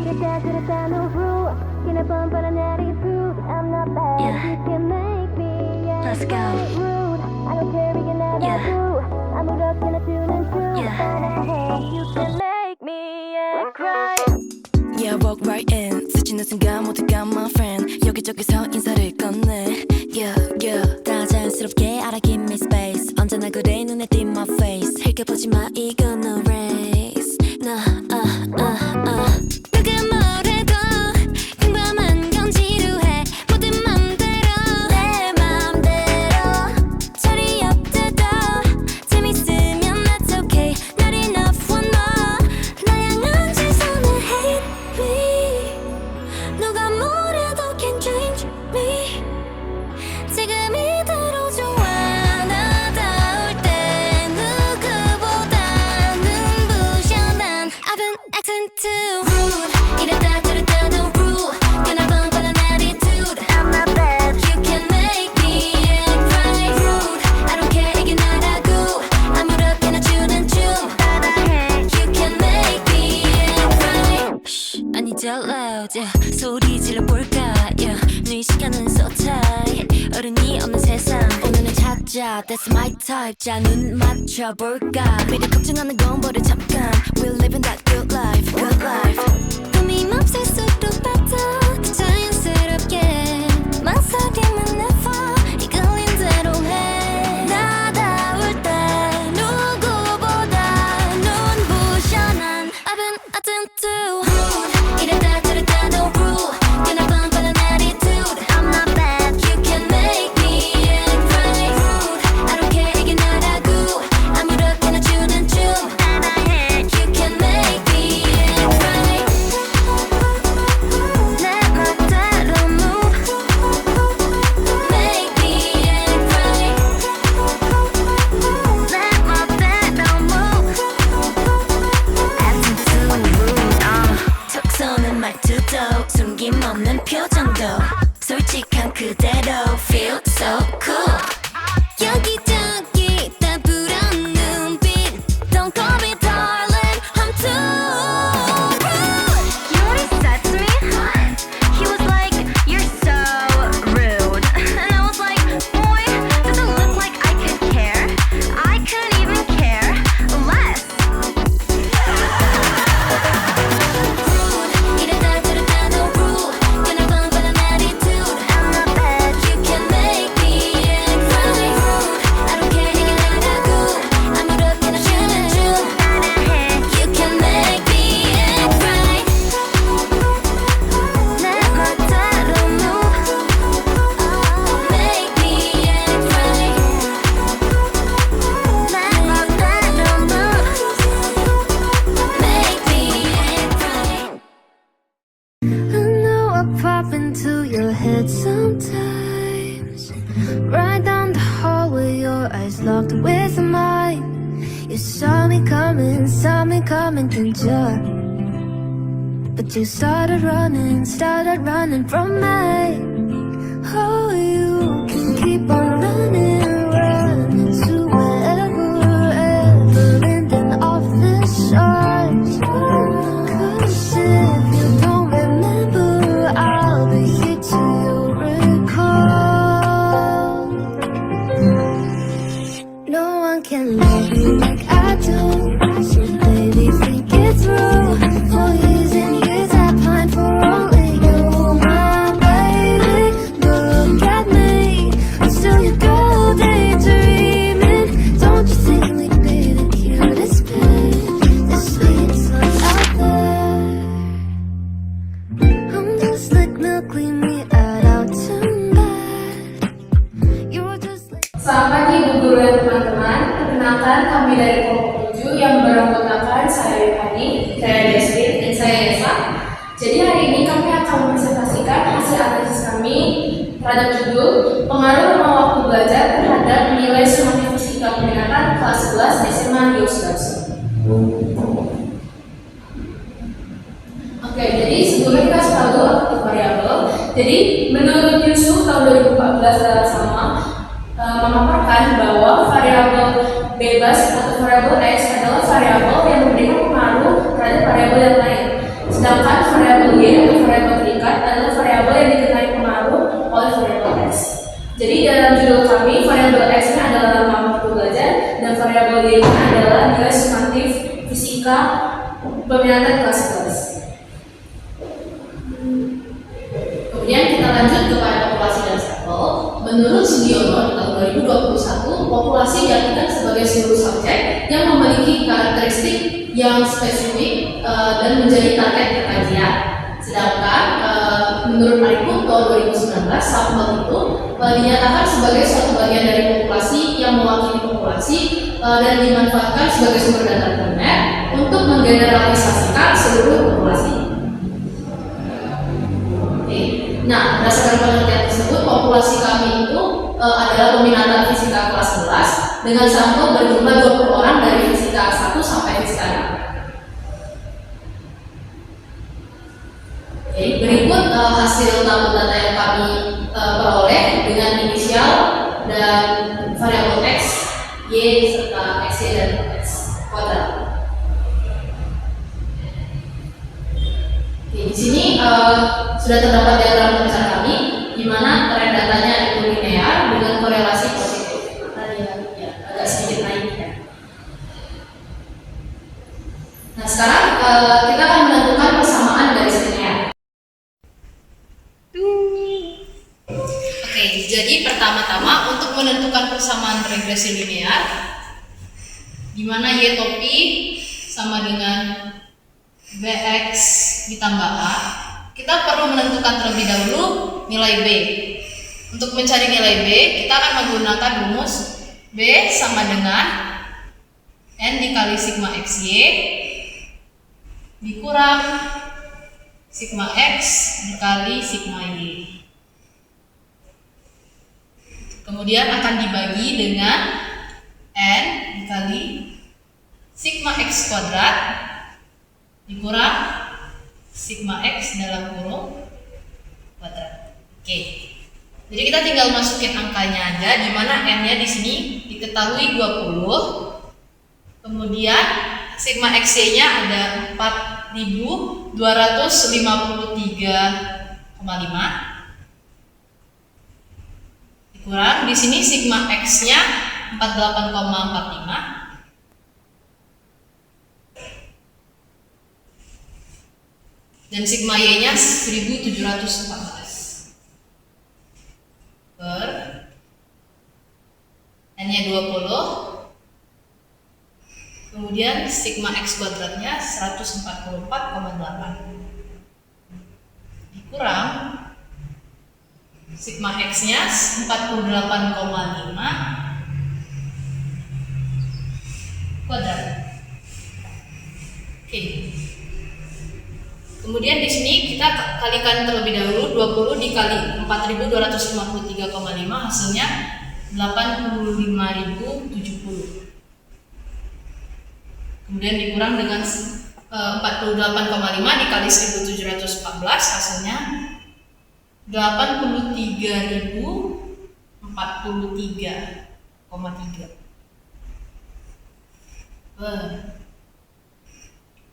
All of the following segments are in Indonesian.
Let's go. Yeah, walk right in. 스치는 순간 모두가 my friend. 여기저기서 인사를 건네. Yeah, yeah. 다 자연스럽게 알아 give me space. 언제나 그래 눈에 띈 my face. 흘겨보지 마 이건 no race. 누가 뭐래도 평범한 건 지루해. 모든 맘대로 내 맘대로 자리 없대도 재밌으면 that's okay. Not enough one more. 나 향한 시선을 hate me. 누가 뭐래도 can't change me. 지금 이대로 좋아. 나다울 때 누구보다 눈부셔 난. I've been acting too rude. 이랬다 저랬다도 rude. 변화번번한 attitude. I'm not bad. You can make me act right rude. I don't care 이게 나라고. 아무렇게나 추는 춤 따라해. You can make me act right. Shh, I need your loud. Yeah. 소리 질러볼까. Yeah. 네 시간은 so tight. 어른이 없는 세상 오늘은 찾자. That's my type. 자 눈 맞춰볼까. 미리 걱정하는 건 버려 잠깐. We're living that good life, good life. 꿈이 맙쓸수록 빠져 자연스럽게 망설임은 never 이끌린 대로 해. 나다울 때 누구보다 눈부셔 난. I've been acting too rude. 이랬다 저랬다도 rude. 변화번번한 attitude. I'm not bad. You can make me act right rude. I don't care 이게 나라고. 아무렇게나 추는 춤 따라해. You can make me act right. 내 멋대로 move. Make me act right. 내 멋대로 move. Acting too rude. 톡 쏘는 말투도 숨김없는 표정도 솔직한 그대로 feel so cool. 여기저기 다 부러운 눈빛. Don't call me darling. I'm too rude. You know what he said to me? He was like, "You're so rude." And I was like, "Boy, does it look like I could care? I couldn't even care less." 이랬다 저랬다도 rude. 변화번번한 attitude. I'm not bad. You can make me act right rude. I don't care 이게 나라고. 아무렇게나 추는 춤 따라해. You can make me act right. 내 멋대로 move. Make me act right. 내 멋대로 move. Make me act right. I know I pop into your head sometimes. Right down the hallway, your eyes locked with mine. You saw me coming, didn't you? But you started running from me. Oh, you can keep on running to wherever ending off this shores. 'Cause if you don't remember, I'll be here till you recall. No one can love you like I do. So baby, think it through. For years and years I pined for only you, my baby. Look at me, I'm still your girl daydreaming. Don't you think we'd be the cutest pair, the sweetest ones out there? I'm just like milk, clean me out tonight. You're just like Selamat pagi Bu Guru dan teman-teman. Perkenalkan kami dari kelompok 7 yang beranggotakan saya Rifani, saya Deswin, dan saya Esa. Jadi hari ini kami akan mempresentasikan hasil analisis kami terhadap judul pengaruh ruang waktu belajar terhadap nilai sumatif fisika peminatan kelas 11 SMA Rio Sudarso. Oke, jadi sebelumnya kita harus tahu dulu aktif variabel. Jadi menurut Yusuf tahun 2014 dalam sama memaparkan bahwa variabel bebas atau variabel X adalah variabel yang memberikan pengaruh terhadap variabel yang lain. Sedangkan variabel kami, variabel X-nya adalah nama waktu belajar dan variabel Y-nya adalah nilai sumatif fisika peminatan kelas 11. Kemudian kita lanjut kepada populasi dan sampel. Menurut Sugiono di tahun 2021, populasi diartikan sebagai seluruh subjek yang memiliki karakteristik yang spesifik dan menjadi target perkajian. Sedangkan menurut Arifun tahun 2019, sampel itu dinyatakan sebagai suatu bagian dari populasi yang mewakili populasi dan dimanfaatkan sebagai sumber data primer untuk menggeneralisasikan seluruh populasi. Oke. Nah, berdasarkan penelitian tersebut, populasi kami itu adalah peminatan fisika kelas 11 dengan sampel berjumlah 20 orang dari fisika 1 sampai fisika 6. Oke, berikut hasil tabel data yang kami peroleh dengan inisial dan variabel X, Y, serta XY dan X kuadrat. Oke, di sini sudah terdapat diagram pecah kami, di mana tren datanya itu linear dengan korelasi positif. Maka dia agak sedikit naik ya. Nah, sekarang kita akan menentukan persamaan garis linear. Oke, jadi pertama-tama untuk menentukan persamaan regresi linear, di mana Y topi sama dengan Bx ditambah A, kita perlu menentukan terlebih dahulu nilai B. Untuk mencari nilai B, kita akan menggunakan rumus B sama dengan N dikali sigma XY dikurang sigma X dikali sigma Y. Kemudian akan dibagi dengan N dikali sigma X kuadrat dikurang sigma X dalam kurung kuadrat. Oke. Jadi kita tinggal masukin angkanya aja, di mana N-nya di sini diketahui 20. Kemudian sigma XY-nya ada 4253,5 dikurang di sini sigma X-nya 48,45 dan sigma Y-nya 1714 per N-nya 20, kemudian sigma X kuadratnya 144,8 dikurang sigma X-nya 48,5 kuadrat. Oke. Kemudian di sini kita kalikan terlebih dahulu 20 dikali 4253,5 hasilnya 85.070. Kemudian dikurang dengan 48,5 dikali 1714 hasilnya 83.043,3.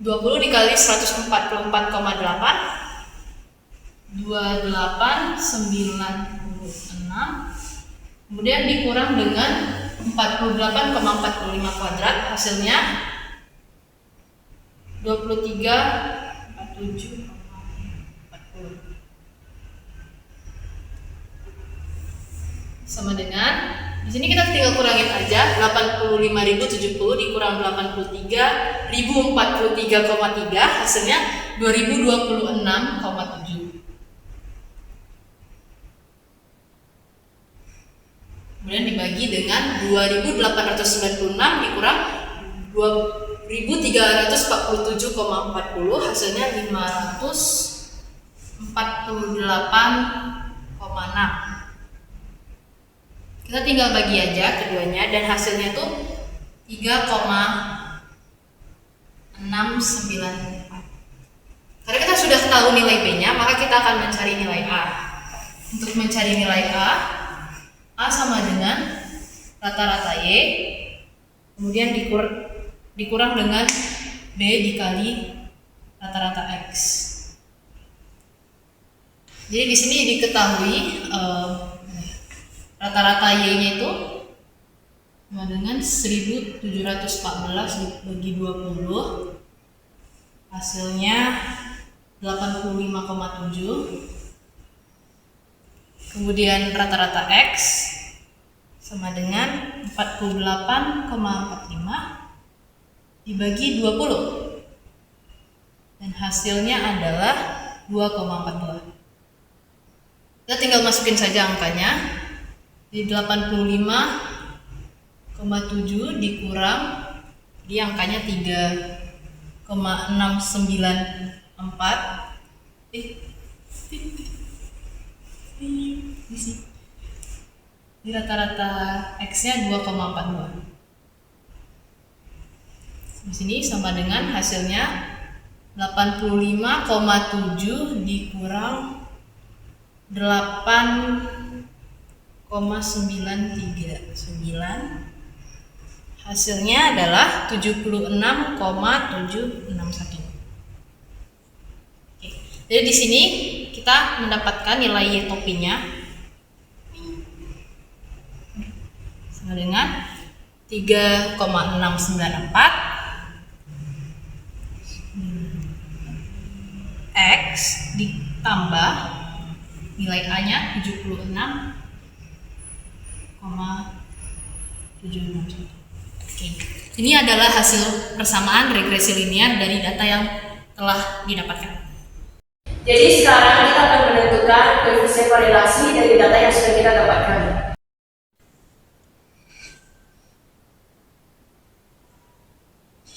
20 dikali 144,8 2896, kemudian dikurang dengan 48,45 kuadrat hasilnya 23,47,40 sama dengan di sini kita tinggal kurangin aja 85.070 dikurang 83.043,3 hasilnya 2026,7. Kemudian dibagi dengan 2.896 dikurang 2.347,40 hasilnya 548,6. Kita tinggal bagi aja keduanya dan hasilnya tuh 3,694. Karena kita sudah tahu nilai B-nya, maka kita akan mencari nilai A. Untuk mencari nilai A sama dengan rata-rata Y, kemudian dikurang dengan B dikali rata-rata X. Jadi di sini diketahui rata-rata Y-nya itu sama dengan 1714 dibagi 20, hasilnya 85,7. Kemudian rata-rata X sama dengan 48,45 dibagi 20 dan hasilnya adalah 2,42. Kita tinggal masukin saja angkanya. Di 85,7 dikurang, di angkanya 3,694. Di rata-rata X-nya 2,42. Di sini sama dengan hasilnya 85,7 dikurang 8,939. Hasilnya adalah 76,761. Oke. Jadi di sini kita mendapatkan nilai Y topinya sama dengan 3,694 X ditambah nilai A-nya 76,761. Oke. Ini adalah hasil persamaan regresi linear dari data yang telah didapatkan. Jadi sekarang kita akan menentukan koefisien korelasi dari data yang sudah kita dapatkan.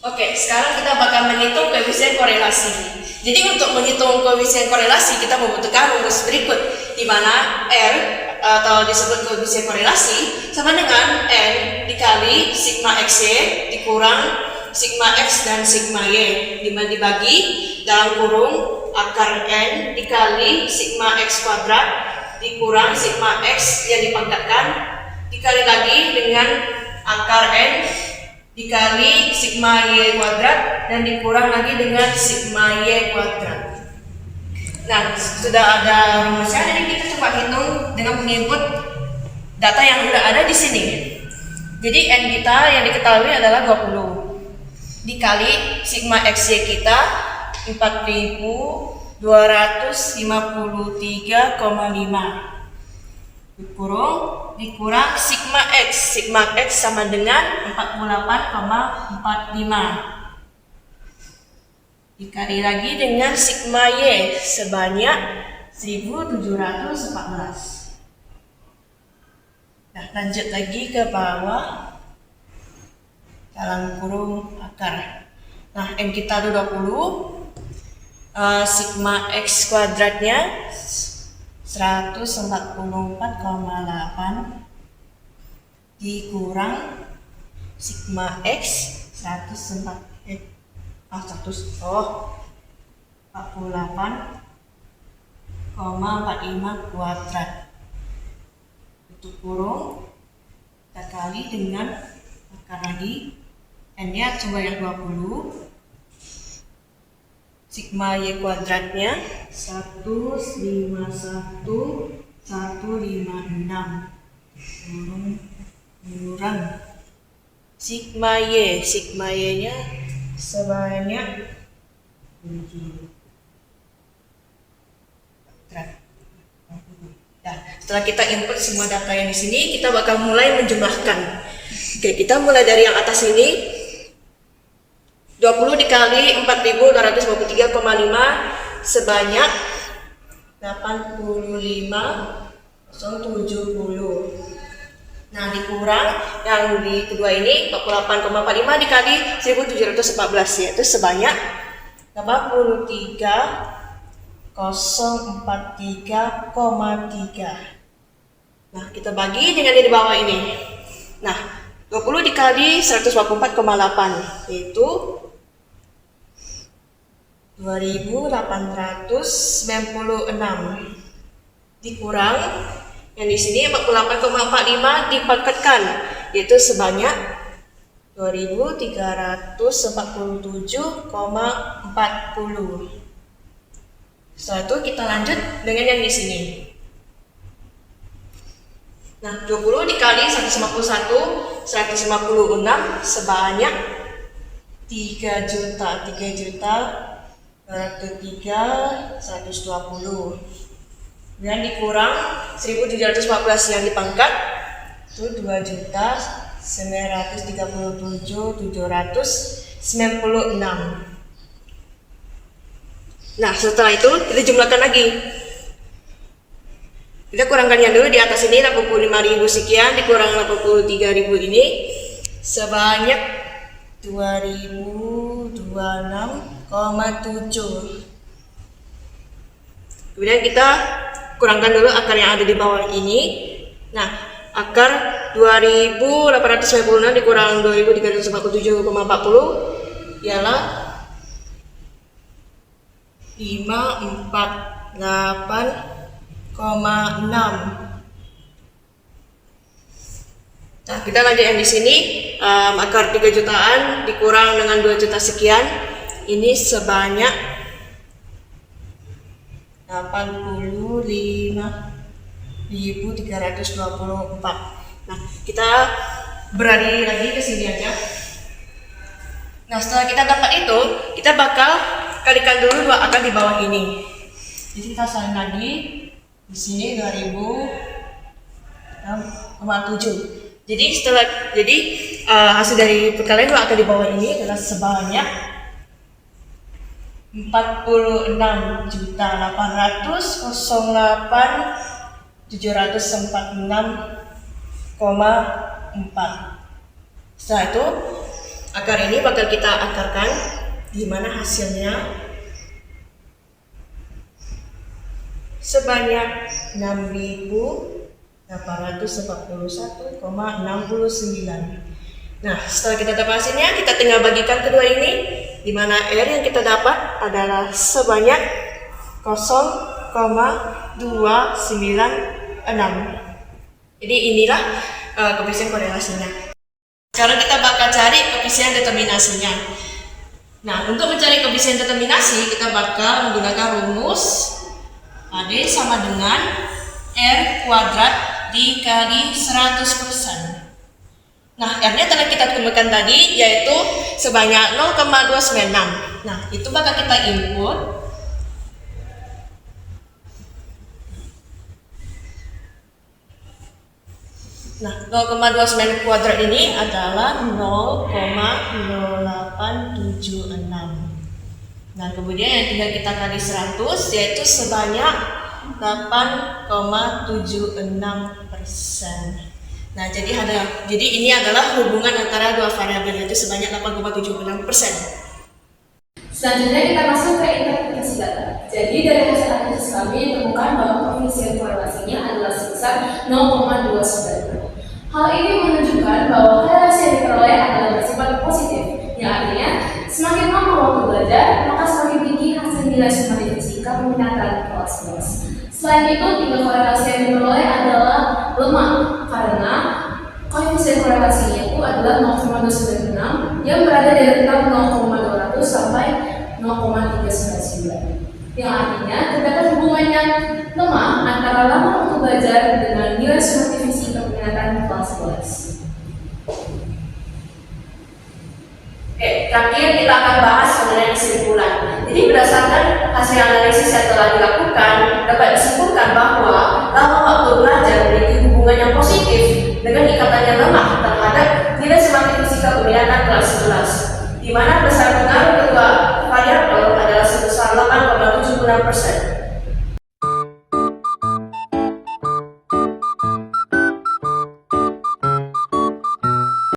Oke, sekarang kita bakal menghitung koefisien korelasi. Jadi untuk menghitung koefisien korelasi kita membutuhkan rumus berikut, di mana R atau disebut koefisien korelasi sama dengan N dikali sigma XY dikurang sigma X dan sigma Y, dimana dibagi dalam kurung akar N dikali sigma X kuadrat dikurang sigma X yang dipangkatkan dikali lagi dengan akar N dikali sigma Y kuadrat dan dikurang lagi dengan sigma Y kuadrat. Nah, sudah ada rumusnya, jadi kita coba hitung dengan menginput data yang sudah ada di sini. Jadi N kita yang diketahui adalah 20 dikali sigma XY kita 4253,5 dikurang sigma X sama dengan 48,45 dikali lagi dengan sigma Y sebanyak 1714. Nah, lanjut lagi ke bawah dalam kurung akar. Nah, N kita ada 20, sigma X kuadratnya 144,8 dikurang sigma X 48,45 kuadrat. Untuk kurung kita kali dengan akar lagi, N-nya coba yang 20, sigma Y kuadratnya 151,156 kurang sigma Y-nya sebanyak 7. Nah, setelah kita input semua data yang di sini, kita bakal mulai menjumlahkan. Oke, kita mulai dari yang atas ini. 20 dikali 4253,5 sebanyak 85,070. Nah, dikurang yang di kedua ini 48,45 dikali 1714, yaitu sebanyak 83,043,3. Nah, kita bagi dengan yang di bawah ini. Nah, 20 dikali 124,8 yaitu 2896 dikurang yang di sini 48,45 dipangkatkan yaitu sebanyak 2347,40. Setelah itu kita lanjut dengan yang di sini. Nah, 20 dikali 151 sebanyak 3.203.120. Kemudian dikurang 1.714 yang dipangkat itu 2.937.796. Nah, setelah itu kita jumlahkan lagi. Kita kurangkannya dulu di atas ini 85.000 sekian dikurang 83.000 ini sebanyak 2.026,7. Kemudian kita kurangkan dulu akar yang ada di bawah ini. Nah, akar 2.896 dikurang 2.347,40 ialah 548,6. Nah, kita lanjut yang di sini. Akar 3 jutaan dikurang dengan 2 juta sekian ini sebanyak 85.324. Nah, kita beralih lagi ke sini aja. Nah, setelah kita dapat itu, kita bakal kalikan dulu dua akar di bawah ini. Jadi kita salin lagi di sini 2.006,7. Jadi hasil dari perkalian dua akar di bawah ini adalah sebanyak 46.808.746,4. Setelah itu akar ini bakal kita akarkan, di mana hasilnya sebanyak 6.841,69. Nah, setelah kita dapat hasilnya, kita tinggal bagikan kedua ini, di mana R yang kita dapat adalah sebanyak 0,296. Jadi inilah koefisien korelasinya. Sekarang kita bakal cari koefisien determinasinya. Nah, untuk mencari koefisien determinasi, kita bakal menggunakan rumus AD sama dengan R kuadrat dikali 100%. Nah, R-nya telah kita temukan tadi, yaitu sebanyak 0,296. Nah, itu bakal kita input. Nah, 0,29 kuadrat ini adalah 0,0876. Nah, kemudian yang tinggal kita kali 100, yaitu sebanyak 8,76%. Nah, jadi ini adalah hubungan antara dua variabel, yaitu sebanyak 8,76%. Selanjutnya kita masuk ke interpretasi data. Jadi dari hasil analisis kami ditemukan bahwa koefisien korelasinya adalah sebesar 0,296. Hal ini menunjukkan bahwa korelasi yang diperoleh adalah bersifat positif, yang artinya semakin lama waktu belajar, maka semakin tinggi hasil nilai sumatif fisika peminatan kelas 11. Selain itu, tingkat korelasi yang diperoleh adalah lemah karena koefisien korelasinya itu adalah 0,296 yang berada di rentang 0,200 sampai 0,399. Yang artinya terdapat hubungan yang lemah antara lama waktu belajar dengan nilai sumatif fisika peminatan kelas 11. Oke, terakhir kita akan bahas mengenai kesimpulan. Jadi berdasarkan hasil analisis yang telah dilakukan, dapat disimpulkan bahwa lama waktu belajar memiliki hubungan yang positif dengan ikatan yang lemah terhadap nilai sumatif fisika peminatan kelas 11, di mana besar pengaruh kedua variabel adalah sebesar 8,76%.